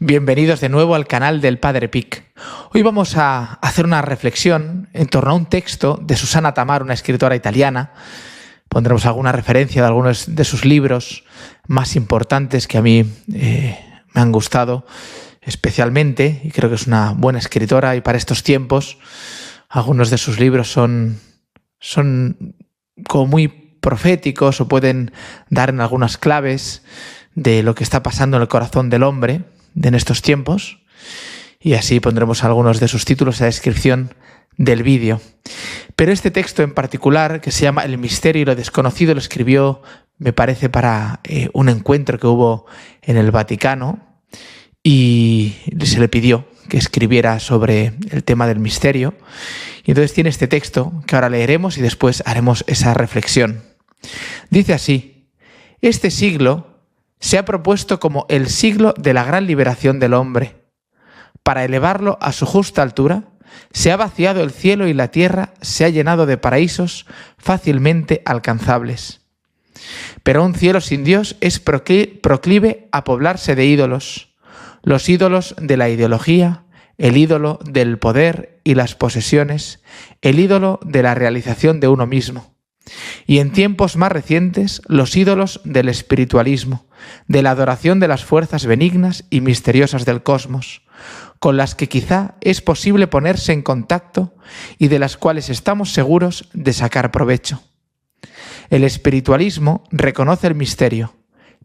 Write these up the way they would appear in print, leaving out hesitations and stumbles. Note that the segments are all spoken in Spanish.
Bienvenidos de nuevo al canal del Padre Pic. Hoy vamos a hacer una reflexión en torno a un texto de Susana Tamar, una escritora italiana. Pondremos alguna referencia de algunos de sus libros más importantes que a mí me han gustado especialmente, y creo que es una buena escritora, y para estos tiempos algunos de sus libros son como muy proféticos o pueden dar en algunas claves de lo que está pasando en el corazón del hombre en estos tiempos, y así pondremos algunos de sus títulos en la descripción del vídeo. Pero este texto en particular, que se llama El misterio y lo desconocido, lo escribió, me parece, para un encuentro que hubo en el Vaticano, y se le pidió que escribiera sobre el tema del misterio. Y entonces tiene este texto que ahora leeremos y después haremos esa reflexión. Dice así: este siglo se ha propuesto como el siglo de la gran liberación del hombre. Para elevarlo a su justa altura, se ha vaciado el cielo y la tierra se ha llenado de paraísos fácilmente alcanzables. Pero un cielo sin Dios es proclive a poblarse de ídolos, los ídolos de la ideología, el ídolo del poder y las posesiones, el ídolo de la realización de uno mismo. Y en tiempos más recientes, los ídolos del espiritualismo, de la adoración de las fuerzas benignas y misteriosas del cosmos, con las que quizá es posible ponerse en contacto y de las cuales estamos seguros de sacar provecho. El espiritualismo reconoce el misterio,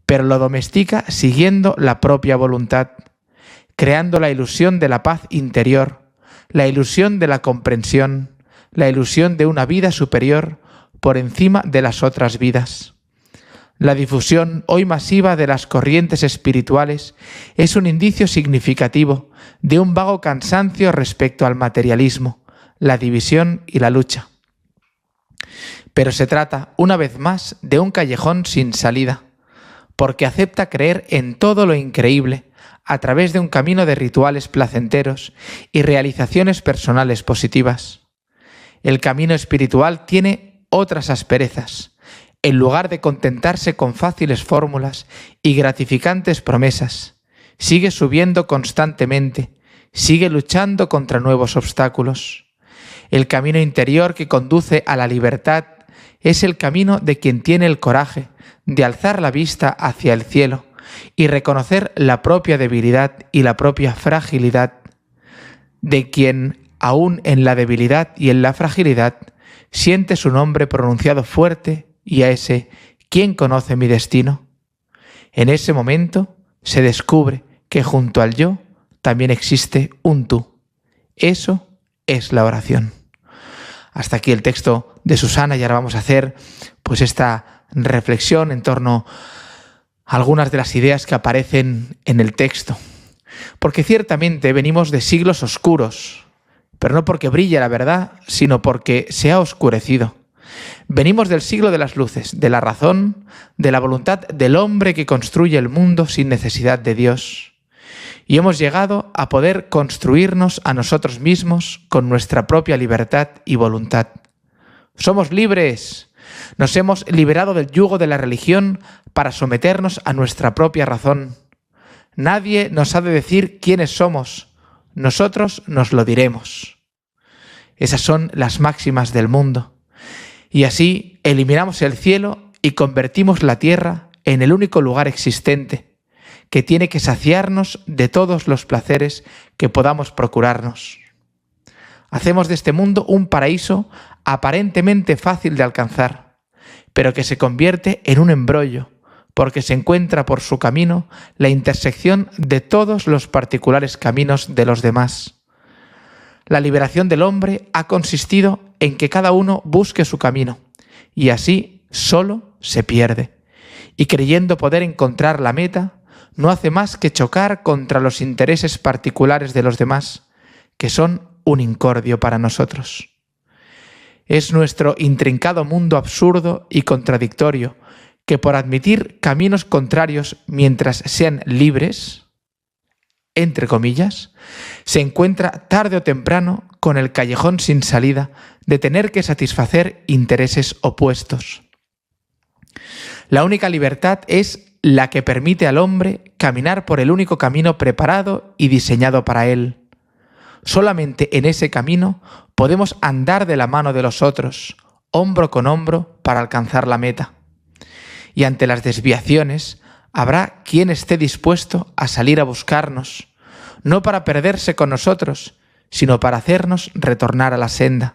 pero lo domestica siguiendo la propia voluntad, creando la ilusión de la paz interior, la ilusión de la comprensión, la ilusión de una vida superior por encima de las otras vidas. La difusión hoy masiva de las corrientes espirituales es un indicio significativo de un vago cansancio respecto al materialismo, la división y la lucha. Pero se trata, una vez más, de un callejón sin salida, porque acepta creer en todo lo increíble a través de un camino de rituales placenteros y realizaciones personales positivas. El camino espiritual tiene otras asperezas. En lugar de contentarse con fáciles fórmulas y gratificantes promesas, sigue subiendo constantemente, sigue luchando contra nuevos obstáculos. El camino interior que conduce a la libertad es el camino de quien tiene el coraje de alzar la vista hacia el cielo y reconocer la propia debilidad y la propia fragilidad, de quien, aún en la debilidad y en la fragilidad, siente su nombre pronunciado fuerte y a ese ¿quién conoce mi destino? En ese momento se descubre que junto al yo también existe un tú. Eso es la oración. Hasta aquí el texto de Susana, y ahora vamos a hacer pues esta reflexión en torno a algunas de las ideas que aparecen en el texto. Porque ciertamente venimos de siglos oscuros, pero no porque brille la verdad, sino porque se ha oscurecido. Venimos del siglo de las luces, de la razón, de la voluntad del hombre que construye el mundo sin necesidad de Dios. Y hemos llegado a poder construirnos a nosotros mismos con nuestra propia libertad y voluntad. ¡Somos libres! Nos hemos liberado del yugo de la religión para someternos a nuestra propia razón. Nadie nos ha de decir quiénes somos. Nosotros nos lo diremos. Esas son las máximas del mundo. Y así eliminamos el cielo y convertimos la tierra en el único lugar existente, que tiene que saciarnos de todos los placeres que podamos procurarnos. Hacemos de este mundo un paraíso aparentemente fácil de alcanzar, pero que se convierte en un embrollo, porque se encuentra por su camino la intersección de todos los particulares caminos de los demás. La liberación del hombre ha consistido en que cada uno busque su camino, y así solo se pierde, y creyendo poder encontrar la meta, no hace más que chocar contra los intereses particulares de los demás, que son un incordio para nosotros. Es nuestro intrincado mundo absurdo y contradictorio, que por admitir caminos contrarios mientras sean libres, entre comillas, se encuentra tarde o temprano con el callejón sin salida de tener que satisfacer intereses opuestos. La única libertad es la que permite al hombre caminar por el único camino preparado y diseñado para Él. Solamente en ese camino podemos andar de la mano de los otros, hombro con hombro, para alcanzar la meta. Y ante las desviaciones, habrá quien esté dispuesto a salir a buscarnos, no para perderse con nosotros, sino para hacernos retornar a la senda.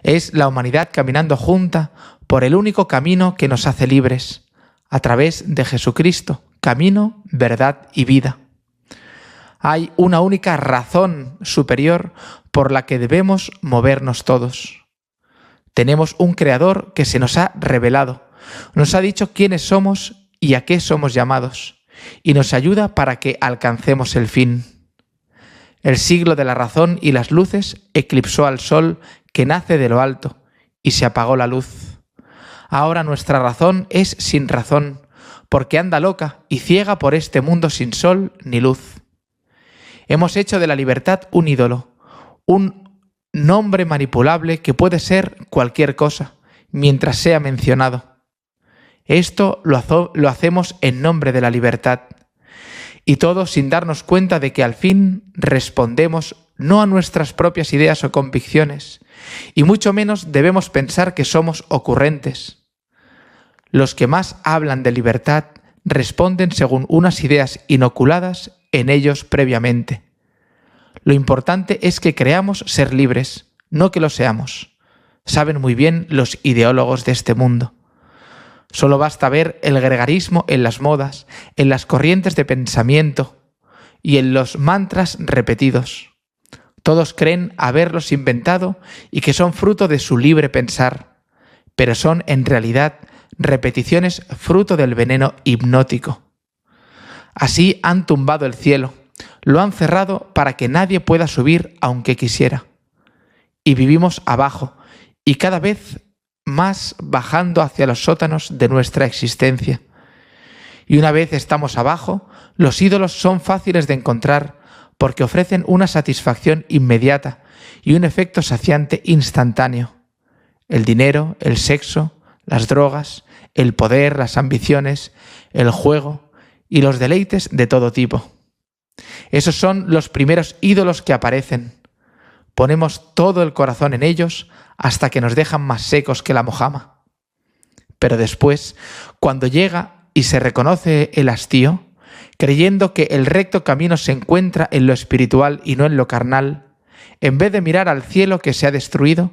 Es la humanidad caminando junta por el único camino que nos hace libres, a través de Jesucristo, camino, verdad y vida. Hay una única razón superior por la que debemos movernos todos. Tenemos un Creador que se nos ha revelado, nos ha dicho quiénes somos y a qué somos llamados, y nos ayuda para que alcancemos el fin. El siglo de la razón y las luces eclipsó al sol que nace de lo alto, y se apagó la luz. Ahora nuestra razón es sin razón, porque anda loca y ciega por este mundo sin sol ni luz. Hemos hecho de la libertad un ídolo, un nombre manipulable que puede ser cualquier cosa, mientras sea mencionado. Esto lo hacemos en nombre de la libertad, y todo sin darnos cuenta de que al fin respondemos no a nuestras propias ideas o convicciones, y mucho menos debemos pensar que somos ocurrentes. Los que más hablan de libertad responden según unas ideas inoculadas en ellos previamente. Lo importante es que creamos ser libres, no que lo seamos. Saben muy bien los ideólogos de este mundo. Solo basta ver el gregarismo en las modas, en las corrientes de pensamiento y en los mantras repetidos. Todos creen haberlos inventado y que son fruto de su libre pensar, pero son en realidad repeticiones fruto del veneno hipnótico. Así han tumbado el cielo, lo han cerrado para que nadie pueda subir aunque quisiera. Y vivimos abajo, y cada vez más bajando hacia los sótanos de nuestra existencia. Y una vez estamos abajo, los ídolos son fáciles de encontrar porque ofrecen una satisfacción inmediata y un efecto saciante instantáneo. El dinero, el sexo, las drogas, el poder, las ambiciones, el juego y los deleites de todo tipo. Esos son los primeros ídolos que aparecen. Ponemos todo el corazón en ellos hasta que nos dejan más secos que la mojama. Pero después, cuando llega y se reconoce el hastío, creyendo que el recto camino se encuentra en lo espiritual y no en lo carnal, en vez de mirar al cielo que se ha destruido,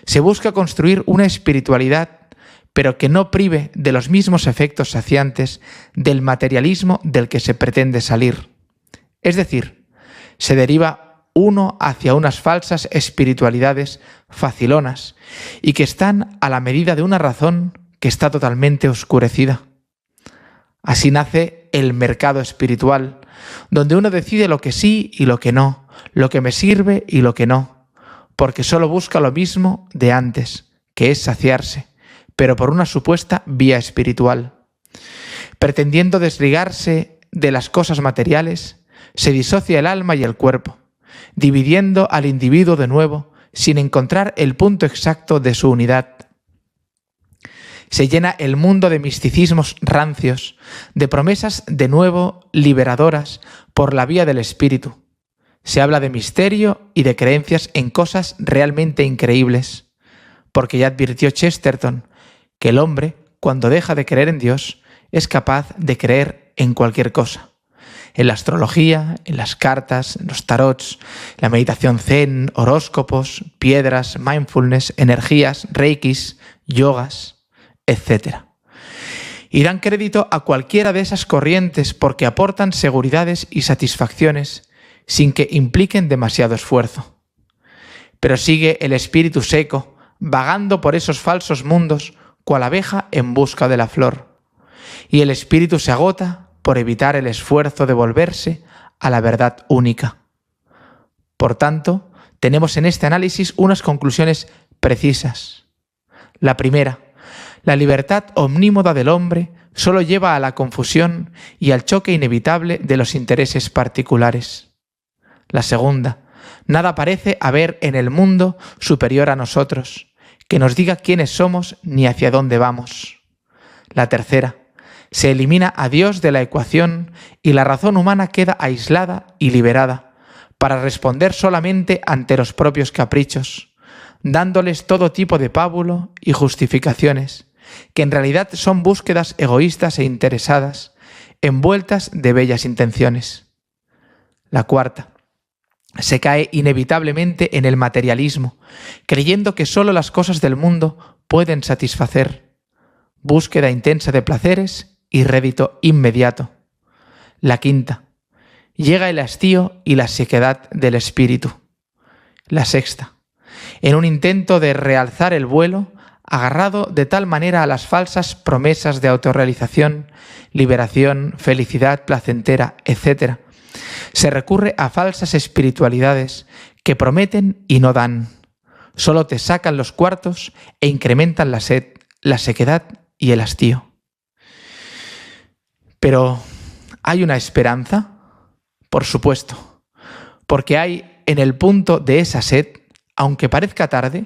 se busca construir una espiritualidad, pero que no prive de los mismos efectos saciantes del materialismo del que se pretende salir. Es decir, se deriva uno hacia unas falsas espiritualidades facilonas y que están a la medida de una razón que está totalmente oscurecida. Así nace el mercado espiritual, donde uno decide lo que sí y lo que no, lo que me sirve y lo que no, porque solo busca lo mismo de antes, que es saciarse, pero por una supuesta vía espiritual. Pretendiendo desligarse de las cosas materiales, se disocia el alma y el cuerpo, dividiendo al individuo de nuevo sin encontrar el punto exacto de su unidad. Se llena el mundo de misticismos rancios, de promesas de nuevo liberadoras por la vía del espíritu. Se habla de misterio y de creencias en cosas realmente increíbles, porque ya advirtió Chesterton que el hombre, cuando deja de creer en Dios, es capaz de creer en cualquier cosa. En la astrología, en las cartas, en los tarots, la meditación zen, horóscopos, piedras, mindfulness, energías, reikis, yogas, etc. Y dan crédito a cualquiera de esas corrientes porque aportan seguridades y satisfacciones sin que impliquen demasiado esfuerzo. Pero sigue el espíritu seco, vagando por esos falsos mundos, cual abeja en busca de la flor. Y el espíritu se agota por evitar el esfuerzo de volverse a la verdad única. Por tanto, tenemos en este análisis unas conclusiones precisas. La primera, la libertad omnímoda del hombre solo lleva a la confusión y al choque inevitable de los intereses particulares. La segunda, nada parece haber en el mundo superior a nosotros, que nos diga quiénes somos ni hacia dónde vamos. La tercera, Se elimina a Dios de la ecuación y la razón humana queda aislada y liberada para responder solamente ante los propios caprichos, dándoles todo tipo de pábulo y justificaciones, que en realidad son búsquedas egoístas e interesadas, envueltas de bellas intenciones. La cuarta, se cae inevitablemente en el materialismo, creyendo que sólo las cosas del mundo pueden satisfacer. Búsqueda intensa de placeres y rédito inmediato. La quinta, llega el hastío y la sequedad del espíritu. La sexta, en un intento de realzar el vuelo, agarrado de tal manera a las falsas promesas de autorrealización, liberación, felicidad placentera, etc., se recurre a falsas espiritualidades que prometen y no dan. Solo te sacan los cuartos e incrementan la sed, la sequedad y el hastío. Pero, ¿hay una esperanza? Por supuesto, porque hay en el punto de esa sed, aunque parezca tarde,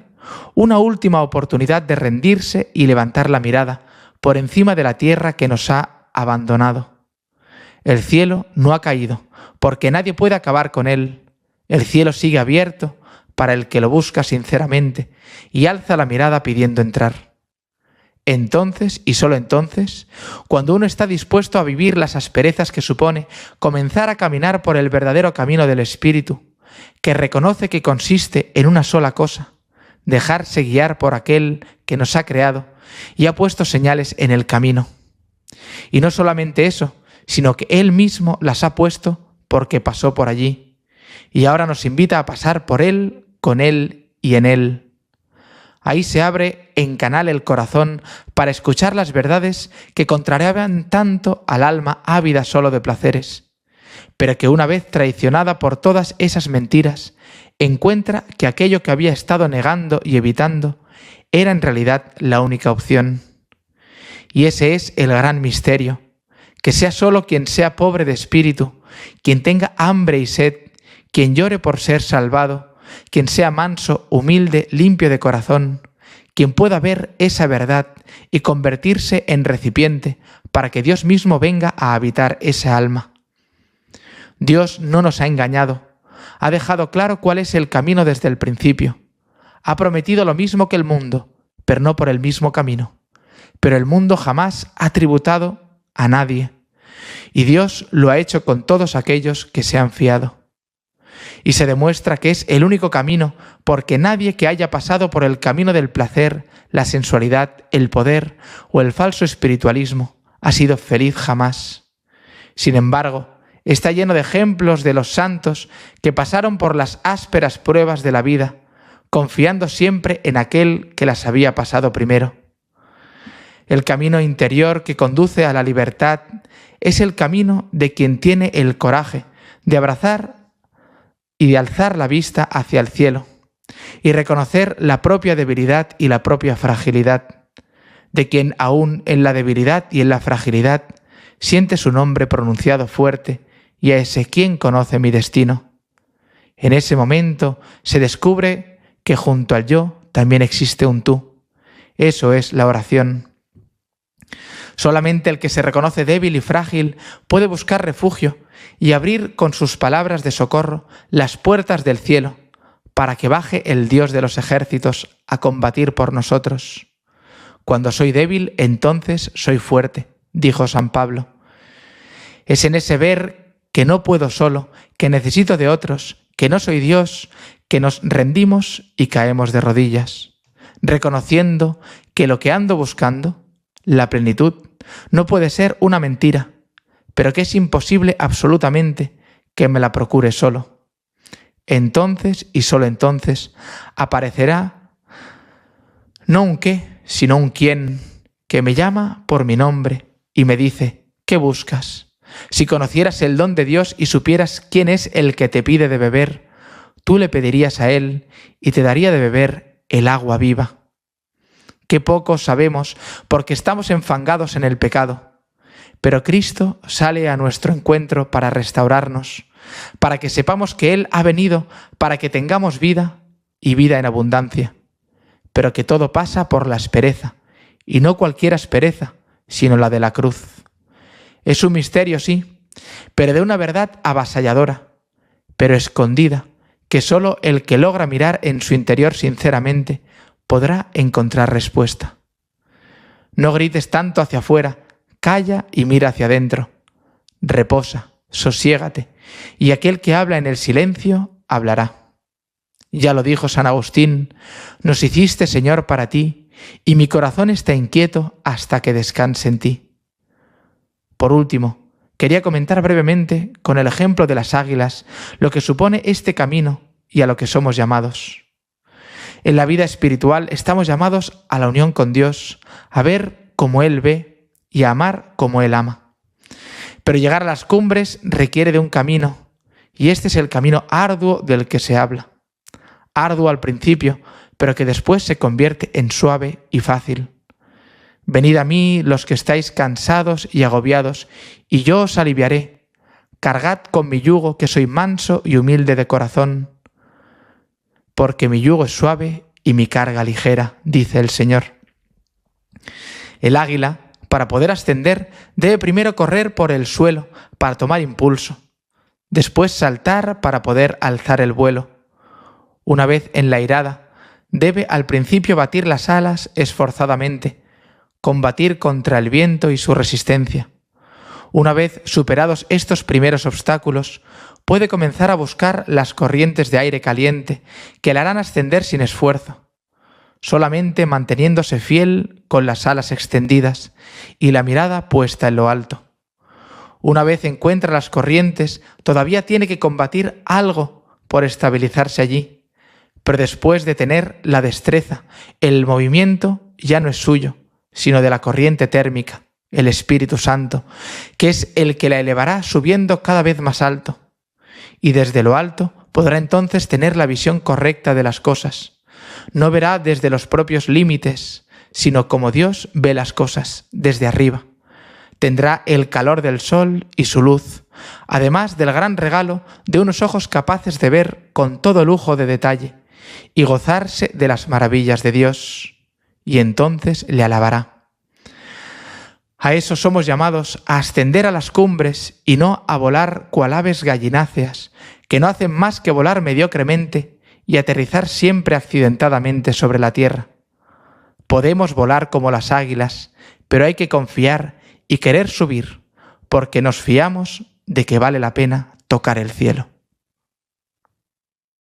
una última oportunidad de rendirse y levantar la mirada por encima de la tierra que nos ha abandonado. El cielo no ha caído, porque nadie puede acabar con él. El cielo sigue abierto para el que lo busca sinceramente y alza la mirada pidiendo entrar. Entonces, y solo entonces, cuando uno está dispuesto a vivir las asperezas que supone comenzar a caminar por el verdadero camino del Espíritu, que reconoce que consiste en una sola cosa, dejarse guiar por aquel que nos ha creado y ha puesto señales en el camino. Y no solamente eso, sino que Él mismo las ha puesto porque pasó por allí, y ahora nos invita a pasar por Él, con Él y en Él. Ahí se abre en canal el corazón para escuchar las verdades que contrariaban tanto al alma ávida solo de placeres, pero que una vez traicionada por todas esas mentiras, encuentra que aquello que había estado negando y evitando era en realidad la única opción. Y ese es el gran misterio, que sea solo quien sea pobre de espíritu, quien tenga hambre y sed, quien llore por ser salvado, quien sea manso, humilde, limpio de corazón, quien pueda ver esa verdad y convertirse en recipiente para que Dios mismo venga a habitar esa alma. Dios no nos ha engañado, ha dejado claro cuál es el camino desde el principio. Ha prometido lo mismo que el mundo, pero no por el mismo camino. Pero el mundo jamás ha tributado a nadie, y Dios lo ha hecho con todos aquellos que se han fiado. Y se demuestra que es el único camino, porque nadie que haya pasado por el camino del placer, la sensualidad, el poder o el falso espiritualismo ha sido feliz jamás. Sin embargo, está lleno de ejemplos de los santos que pasaron por las ásperas pruebas de la vida, confiando siempre en aquel que las había pasado primero. El camino interior que conduce a la libertad es el camino de quien tiene el coraje de abrazar y de alzar la vista hacia el cielo y reconocer la propia debilidad y la propia fragilidad, de quien aún en la debilidad y en la fragilidad siente su nombre pronunciado fuerte y a ese quien conoce mi destino. En ese momento se descubre que junto al yo también existe un tú. Eso es la oración. Solamente el que se reconoce débil y frágil puede buscar refugio y abrir con sus palabras de socorro las puertas del cielo para que baje el Dios de los ejércitos a combatir por nosotros. Cuando soy débil, entonces soy fuerte, dijo San Pablo. Es en ese ver que no puedo solo, que necesito de otros, que no soy Dios, que nos rendimos y caemos de rodillas, reconociendo que lo que ando buscando, la plenitud, no puede ser una mentira, pero que es imposible absolutamente que me la procure solo. Entonces, y solo entonces, aparecerá no un qué, sino un quién, que me llama por mi nombre y me dice: ¿qué buscas? Si conocieras el don de Dios y supieras quién es el que te pide de beber, tú le pedirías a Él y te daría de beber el agua viva. Qué poco sabemos porque estamos enfangados en el pecado, pero Cristo sale a nuestro encuentro para restaurarnos, para que sepamos que Él ha venido para que tengamos vida y vida en abundancia, pero que todo pasa por la aspereza, y no cualquier aspereza, sino la de la cruz, Es un misterio, sí, pero de una verdad avasalladora, pero escondida, que solo el que logra mirar en su interior sinceramente podrá encontrar respuesta. No grites tanto hacia afuera, calla y mira hacia adentro. Reposa, sosiégate, y aquel que habla en el silencio hablará. Ya lo dijo San Agustín, nos hiciste, Señor, para ti, y mi corazón está inquieto hasta que descanse en ti. Por último, quería comentar brevemente, con el ejemplo de las águilas, lo que supone este camino y a lo que somos llamados. En la vida espiritual estamos llamados a la unión con Dios, a ver como Él ve y a amar como Él ama. Pero llegar a las cumbres requiere de un camino, y este es el camino arduo del que se habla. Arduo al principio, pero que después se convierte en suave y fácil. Venid a mí los que estáis cansados y agobiados, y yo os aliviaré. Cargad con mi yugo, que soy manso y humilde de corazón, porque mi yugo es suave y mi carga ligera, dice el Señor. El águila, para poder ascender, debe primero correr por el suelo para tomar impulso, después saltar para poder alzar el vuelo. Una vez enlairada, debe al principio batir las alas esforzadamente, combatir contra el viento y su resistencia. Una vez superados estos primeros obstáculos, puede comenzar a buscar las corrientes de aire caliente que la harán ascender sin esfuerzo, solamente manteniéndose fiel con las alas extendidas y la mirada puesta en lo alto. Una vez encuentra las corrientes, todavía tiene que combatir algo por estabilizarse allí, pero después de tener la destreza, el movimiento ya no es suyo, sino de la corriente térmica, el Espíritu Santo, que es el que la elevará subiendo cada vez más alto. Y desde lo alto podrá entonces tener la visión correcta de las cosas. No verá desde los propios límites, sino como Dios ve las cosas, desde arriba. Tendrá el calor del sol y su luz, además del gran regalo de unos ojos capaces de ver con todo lujo de detalle y gozarse de las maravillas de Dios, y entonces le alabará. A eso somos llamados, a ascender a las cumbres y no a volar cual aves gallináceas, que no hacen más que volar mediocremente y aterrizar siempre accidentadamente sobre la tierra. Podemos volar como las águilas, pero hay que confiar y querer subir, porque nos fiamos de que vale la pena tocar el cielo.